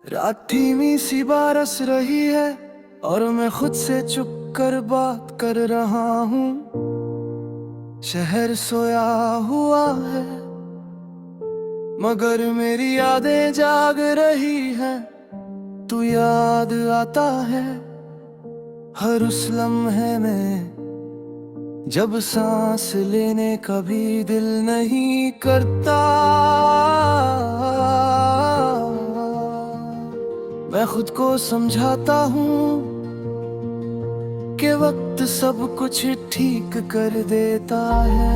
रात धीमी सी बारिश रही है और मैं खुद से चुप कर बात कर रहा हूँ। शहर सोया हुआ है मगर मेरी यादें जाग रही हैं। तू याद आता है हर उस लम्हे में जब सांस लेने का भी दिल नहीं करता। मैं खुद को समझाता हूँ कि वक्त सब कुछ ठीक कर देता है,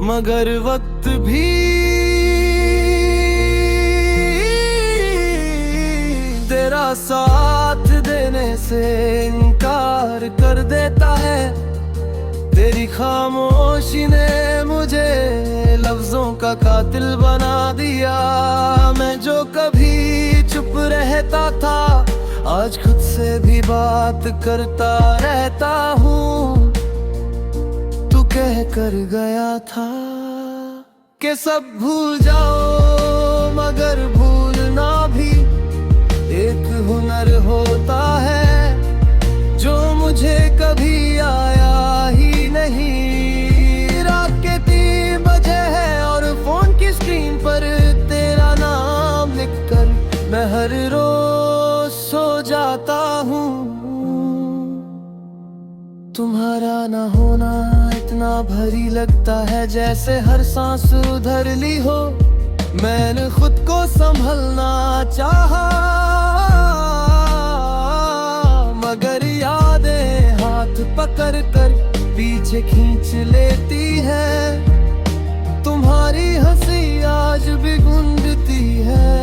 मगर वक्त भी तेरा साथ देने से इनकार कर देता है। तेरी खामोशी ने मुझे लफ्जों का कातिल बना दिया। मैं जो कभी चुप रहता था आज खुद से भी बात करता रहता हूँ। तू कह कर गया था कि सब भूल जाओ मगर भूलना भी एक हुनर होता है जो मुझे कभी आया ही नहीं। रात के 3 बजे है और फोन की स्क्रीन पर तेरा नाम लिखकर मैं हर रोज सो जाता हूँ। तुम्हारा ना होना इतना भारी लगता है जैसे हर सांस उधर ली हो। मैंने खुद को संभलना चाहा मगर यादें हाथ पकड़ कर पीछे खींच लेती है। तुम्हारी हंसी आज भी गूंजती है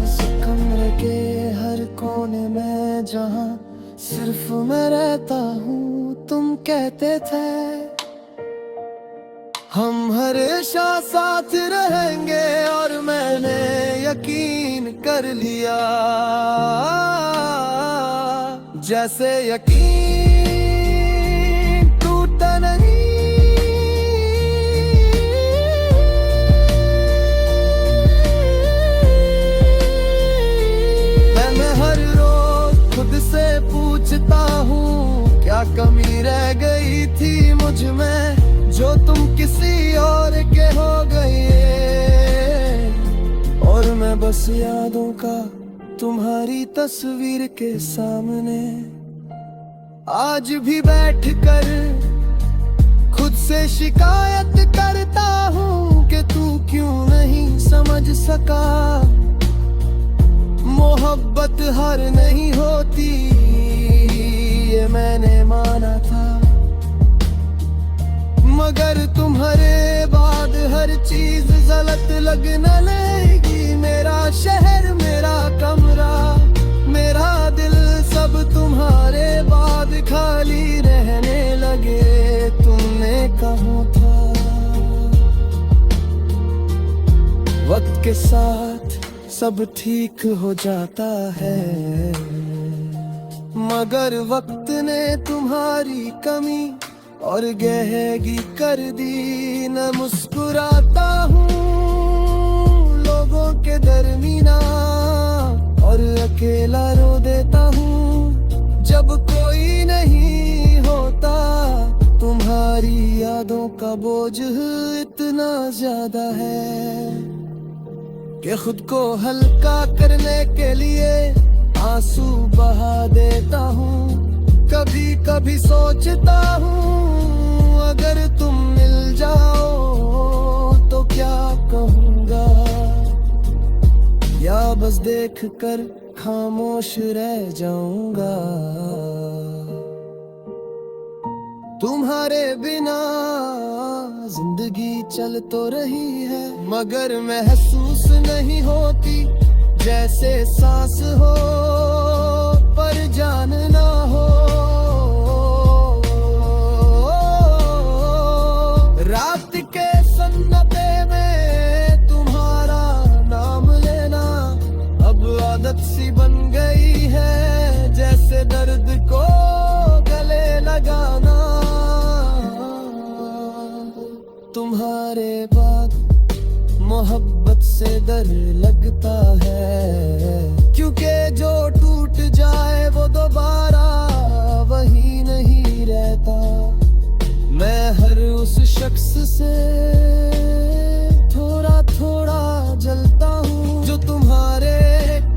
इस कमरे के हर कोने में जहां सिर्फ मैं रहता हूँ। तुम कहते थे हम हमेशा साथ रहेंगे और मैंने यकीन कर लिया जैसे यकीन टूटा नहीं। मैं हर रोज खुद से पूछता हूँ क्या कमी रह गई थी मुझ में जो तुम किसी और के हो गए। और मैं बस यादों का तुम्हारी तस्वीर के सामने आज भी बैठकर खुद से शिकायत करता हूँ कि तू क्यों नहीं समझ सका। मोहब्बत हर नहीं होती ये मैंने माना था मगर तुम्हारे बाद हर चीज गलत लगने लगी। मेरा शहर मेरा कमरा मेरा दिल सब तुम्हारे बाद खाली रहने लगे। तुमने कहा था वक्त के साथ सब ठीक हो जाता है मगर वक्त ने तुम्हारी कमी और गहरी कर दी। न मुस्कुराता हूँ लोगों के दरमियां और अकेला रो देता हूँ जब कोई नहीं होता। तुम्हारी यादों का बोझ इतना ज्यादा है कि खुद को हल्का करने के लिए आंसू बहा देता हूँ। कभी कभी सोचता हूँ अगर तुम मिल जाओ तो क्या कहूँगा या बस देख कर खामोश रह जाऊंगा। तुम्हारे बिना जिंदगी चल तो रही है मगर महसूस नहीं होती जैसे सांस हो पर जान ना हो। रात के सन्नाटे में तुम्हारा नाम लेना अब आदत सी बन गई है जैसे दर्द को गले लगाना। तुम्हारे पास मोहब्बत से डर लगता है, क्योंकि जो टूट जाए वो दोबारा वही नहीं रहता। मैं हर उस शख्स से थोड़ा थोड़ा जलता हूँ जो तुम्हारे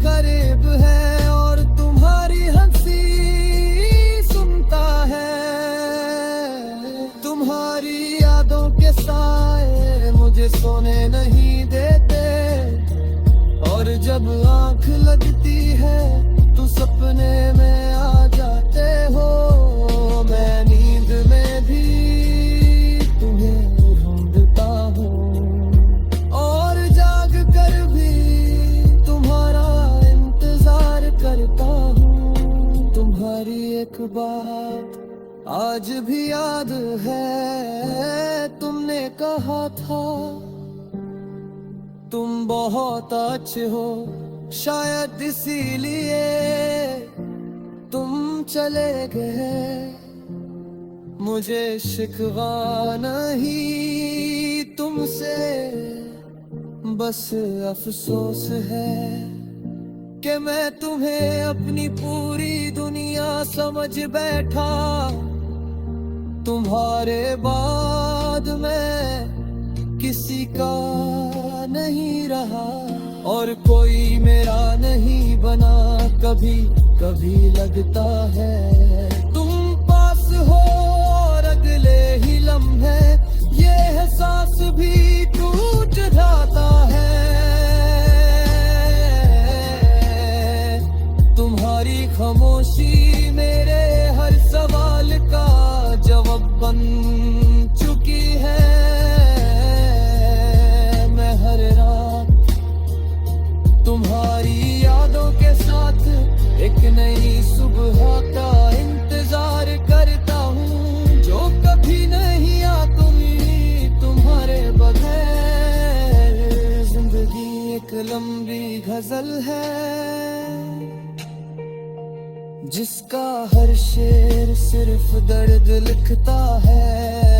करीब है और तुम्हारी हंसी सुनता है। तुम्हारी यादों के साए मुझे सोने नहीं देते, और जब आंख लगती है तो सपने में आ जाते हो। मैं नींद में भी तुम्हें ढूंढता हूँ और जाग कर भी तुम्हारा इंतजार करता हूँ। तुम्हारी एक बात आज भी याद है, तुमने कहा था तुम बहुत अच्छे हो, शायद इसीलिए तुम चले गए। मुझे शिकवा नहीं तुमसे, बस अफसोस है कि मैं तुम्हें अपनी पूरी दुनिया समझ बैठा। तुम्हारे बाद मैं किसी का नहीं रहा और कोई मेरा नहीं बना। कभी कभी लगता है तुम पास हो और अगले ही लम्हे ये एहसास भी टूट जाता है। तुम्हारी खामोशी मेरे हर सवाल का जवाब बन चुकी है। मैं हर रात तुम्हारी यादों के साथ एक नई सुबह का इंतजार करता हूँ, जो कभी नहीं आती तुम्हारे बगैर। जिंदगी एक लंबी गजल है जिसका हर शेर सिर्फ दर्द लिखता है।